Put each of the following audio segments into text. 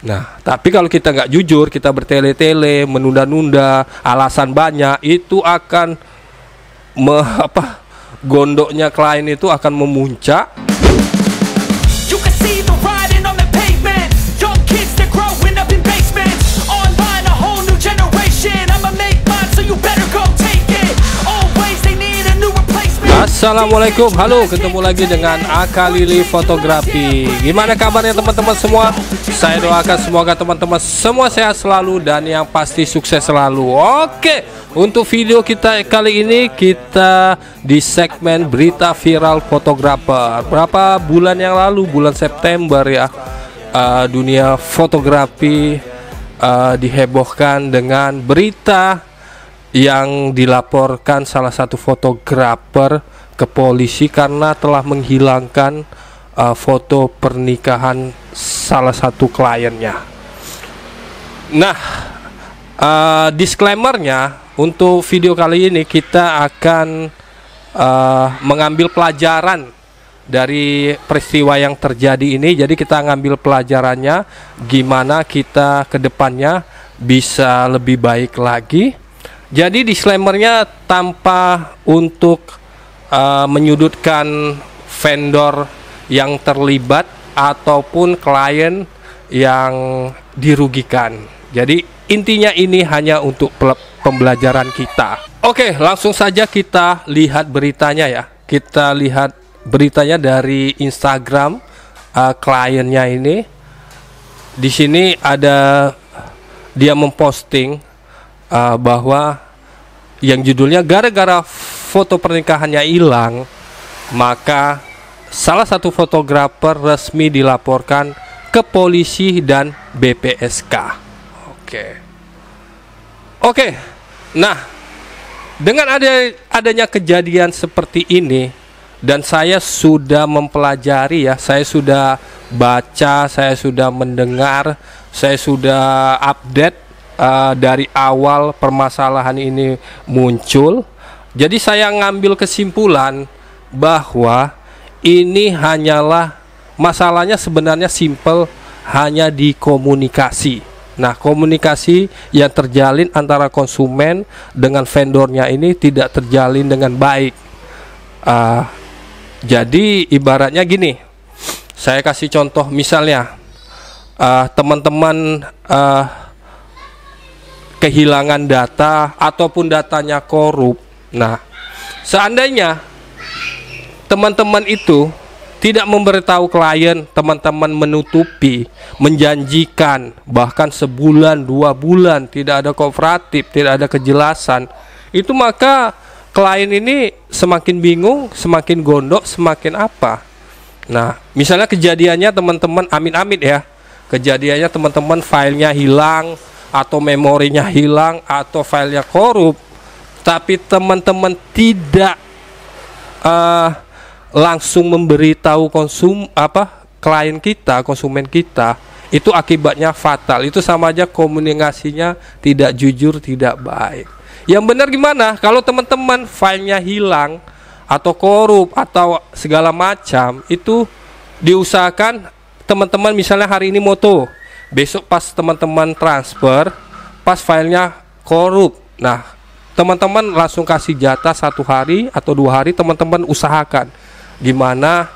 Nah, tapi kalau kita nggak jujur, kita bertele-tele, menunda-nunda, alasan banyak, itu akan gondoknya klien itu akan memuncak. Assalamualaikum, halo, ketemu lagi dengan Akalili Fotografi. Gimana kabarnya teman-teman semua? Saya doakan semoga teman-teman semua sehat selalu dan yang pasti sukses selalu. Oke, untuk video kita kali ini kita di segmen berita viral fotografer. Berapa bulan yang lalu, bulan September ya, dunia fotografi dihebohkan dengan berita yang dilaporkan salah satu fotografer ke polisi karena telah menghilangkan foto pernikahan salah satu kliennya. Nah, disclaimernya untuk video kali ini kita akan mengambil pelajaran dari peristiwa yang terjadi ini. Jadi kita ngambil pelajarannya gimana kita ke depannya bisa lebih baik lagi. Jadi disclaimernya tanpa untuk menyudutkan vendor yang terlibat ataupun klien yang dirugikan. Jadi intinya ini hanya untuk pembelajaran kita. Oke, langsung saja kita lihat beritanya ya. Kita lihat beritanya dari Instagram kliennya ini. Di sini ada dia memposting bahwa yang judulnya gara-gara foto pernikahannya hilang, maka salah satu fotografer resmi dilaporkan ke polisi dan BPSK. Oke. Nah, dengan adanya kejadian seperti ini, dan saya sudah mempelajari ya, saya sudah baca, saya sudah mendengar, saya sudah update dari awal permasalahan ini muncul. Jadi saya ngambil kesimpulan bahwa ini hanyalah masalahnya sebenarnya simple, hanya di komunikasi. Nah, komunikasi yang terjalin antara konsumen dengan vendornya ini tidak terjalin dengan baik. Jadi ibaratnya gini, saya kasih contoh misalnya teman-teman kehilangan data ataupun datanya korup. Nah, seandainya teman-teman itu tidak memberitahu klien, teman-teman menutupi, menjanjikan bahkan sebulan, 2 bulan tidak ada kooperatif, tidak ada kejelasan, itu maka klien ini semakin bingung, semakin gondok, semakin apa. Nah, misalnya kejadiannya teman-teman, amit-amit ya, kejadiannya teman-teman filenya hilang atau memorinya hilang atau filenya korup, tapi teman-teman tidak langsung memberitahu klien kita, konsumen kita, itu akibatnya fatal. Itu sama aja komunikasinya tidak jujur, tidak baik. Yang benar gimana? Kalau teman-teman filenya hilang atau korup atau segala macam, itu diusahakan teman-teman misalnya hari ini moto, besok pas teman-teman transfer, pas filenya korup, nah teman-teman langsung kasih jatah 1 hari atau 2 hari, teman-teman usahakan gimana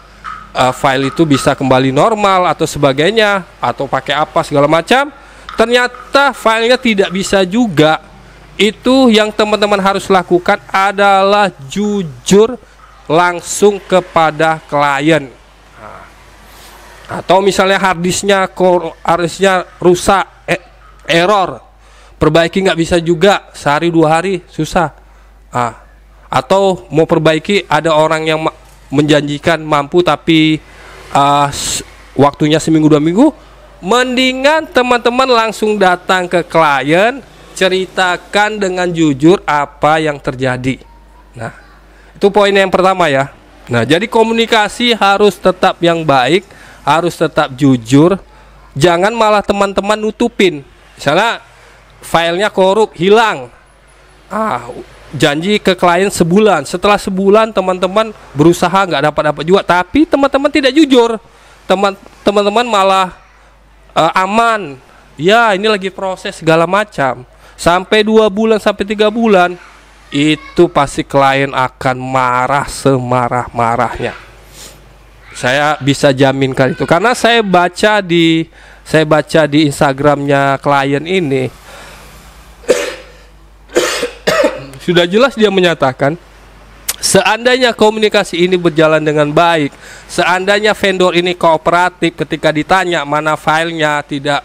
file itu bisa kembali normal atau sebagainya, atau pakai apa segala macam. Ternyata filenya tidak bisa juga. Itu yang teman-teman harus lakukan adalah jujur langsung kepada klien. Atau misalnya harddisknya rusak, error, perbaiki nggak bisa juga, sehari 2 hari susah. Atau mau perbaiki ada orang yang menjanjikan mampu tapi waktunya seminggu 2 minggu, mendingan teman-teman langsung datang ke klien, ceritakan dengan jujur apa yang terjadi. Nah, itu poin yang pertama ya. Nah, jadi komunikasi harus tetap yang baik, harus tetap jujur, jangan malah teman-teman nutupin. Misalnya filenya korup, hilang, janji ke klien sebulan, setelah sebulan teman-teman berusaha nggak dapat juga, tapi teman-teman tidak jujur, teman-teman malah aman. Ya, ini lagi proses segala macam. Sampai 2 bulan sampai 3 bulan itu pasti klien akan marah semarah-marahnya. Saya bisa jaminkan itu karena saya baca di Instagramnya klien ini. Sudah jelas dia menyatakan, seandainya komunikasi ini berjalan dengan baik, seandainya vendor ini kooperatif ketika ditanya mana filenya, tidak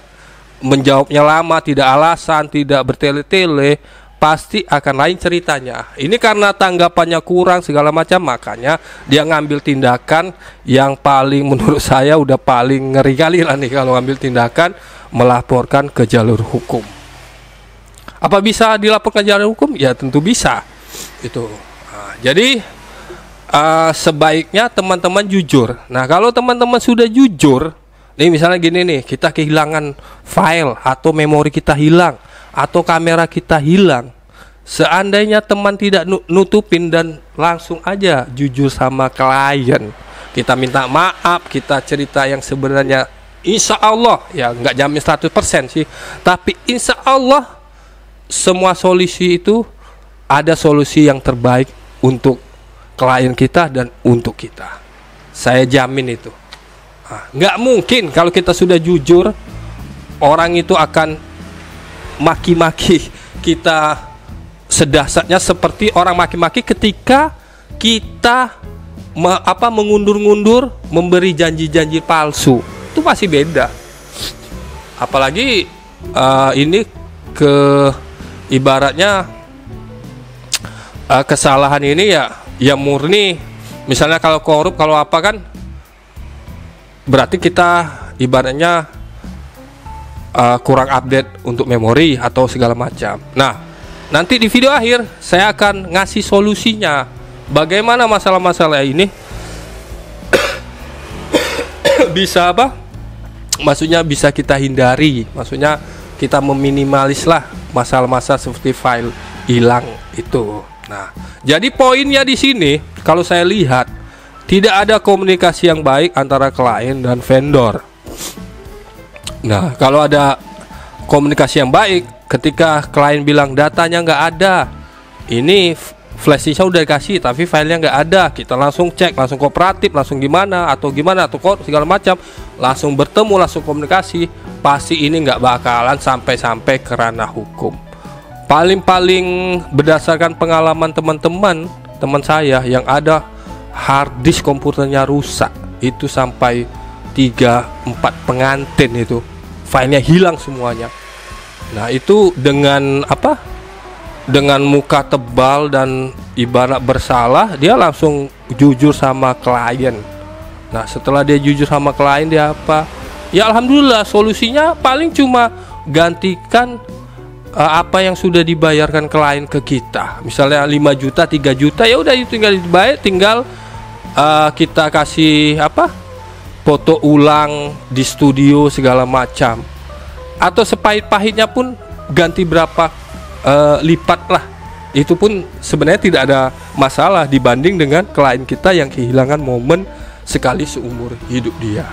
menjawabnya lama, tidak alasan, tidak bertele-tele, pasti akan lain ceritanya. Ini karena tanggapannya kurang segala macam, makanya dia ngambil tindakan yang paling menurut saya udah paling ngeri kali lah nih kalau ngambil tindakan melaporkan ke jalur hukum. Apa bisa dilaporkan ke jalur hukum? Ya tentu bisa. Itu. Nah, jadi sebaiknya teman-teman jujur. Nah, kalau teman-teman sudah jujur, nih misalnya gini nih, kita kehilangan file atau memori kita hilang atau kamera kita hilang. Seandainya teman tidak nutupin dan langsung aja jujur sama klien, kita minta maaf, kita cerita yang sebenarnya, insya Allah ya nggak jamin 100% sih, tapi insya Allah semua solusi itu ada solusi yang terbaik untuk klien kita dan untuk kita. Saya jamin itu. Nggak mungkin kalau kita sudah jujur, orang itu akan maki-maki kita sedahsyatnya seperti orang maki-maki ketika kita mengundur-ngundur memberi janji-janji palsu. Itu pasti beda. Apalagi ini ibaratnya kesalahan ini ya murni, misalnya kalau korup, kalau apa kan berarti kita ibaratnya kurang update untuk memori atau segala macam. Nah, nanti di video akhir saya akan ngasih solusinya bagaimana masalah-masalah ini bisa maksudnya bisa kita hindari, maksudnya kita meminimalis lah masalah-masalah seperti file hilang itu. Nah, jadi poinnya di sini kalau saya lihat tidak ada komunikasi yang baik antara klien dan vendor. Nah, kalau ada komunikasi yang baik, ketika klien bilang datanya nggak ada, ini flash disknya udah dikasih tapi filenya nggak ada, kita langsung cek, langsung kooperatif, langsung gimana atau segala macam, langsung bertemu, langsung komunikasi, pasti ini nggak bakalan sampai ke ranah hukum. Paling berdasarkan pengalaman teman saya yang ada hard disk komputernya rusak, itu sampai 3-4 pengantin itu filenya hilang semuanya. Nah, itu dengan dengan muka tebal dan ibarat bersalah, dia langsung jujur sama klien. Nah, setelah dia jujur sama klien, dia ya alhamdulillah, solusinya paling cuma gantikan apa yang sudah dibayarkan klien ke kita. Misalnya 5 juta, 3 juta, ya udah itu tinggal dibayar, tinggal kita kasih foto ulang di studio segala macam. Atau sepahit-pahitnya pun ganti berapa lipat lah. Itu pun sebenarnya tidak ada masalah dibanding dengan klien kita yang kehilangan momen sekali seumur hidup dia.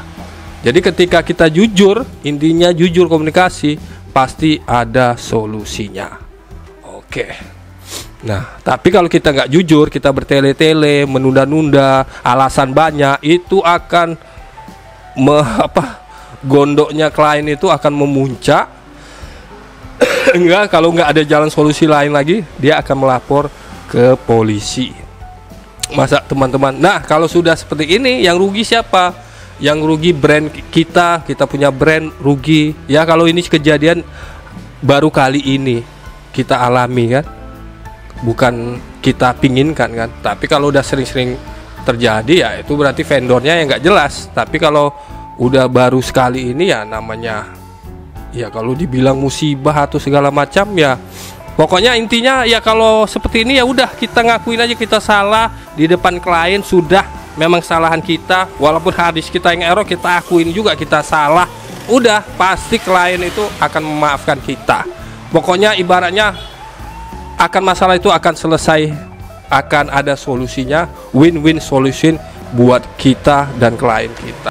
Jadi ketika kita jujur, intinya jujur komunikasi, pasti ada solusinya. Oke. Nah, tapi kalau kita nggak jujur, kita bertele-tele, menunda-nunda, alasan banyak, itu akan gondoknya klien itu akan memuncak. Kalau nggak ada jalan solusi lain lagi, dia akan melapor ke polisi. Masa teman-teman. Nah, kalau sudah seperti ini, yang rugi siapa? Yang rugi brand kita punya brand rugi. Ya, kalau ini kejadian baru kali ini kita alami kan, bukan kita pinginkan kan. Tapi kalau udah sering-sering terjadi, ya itu berarti vendornya yang nggak jelas. Tapi kalau udah baru sekali ini, ya namanya, ya kalau dibilang musibah atau segala macam, ya pokoknya intinya ya kalau seperti ini ya udah kita ngakuin aja kita salah di depan klien, sudah memang kesalahan kita, walaupun hadis kita yang error, kita akuin juga kita salah. Udah pasti klien itu akan memaafkan kita. Pokoknya ibaratnya akan masalah itu akan selesai, akan ada solusinya, win-win solution buat kita dan klien kita.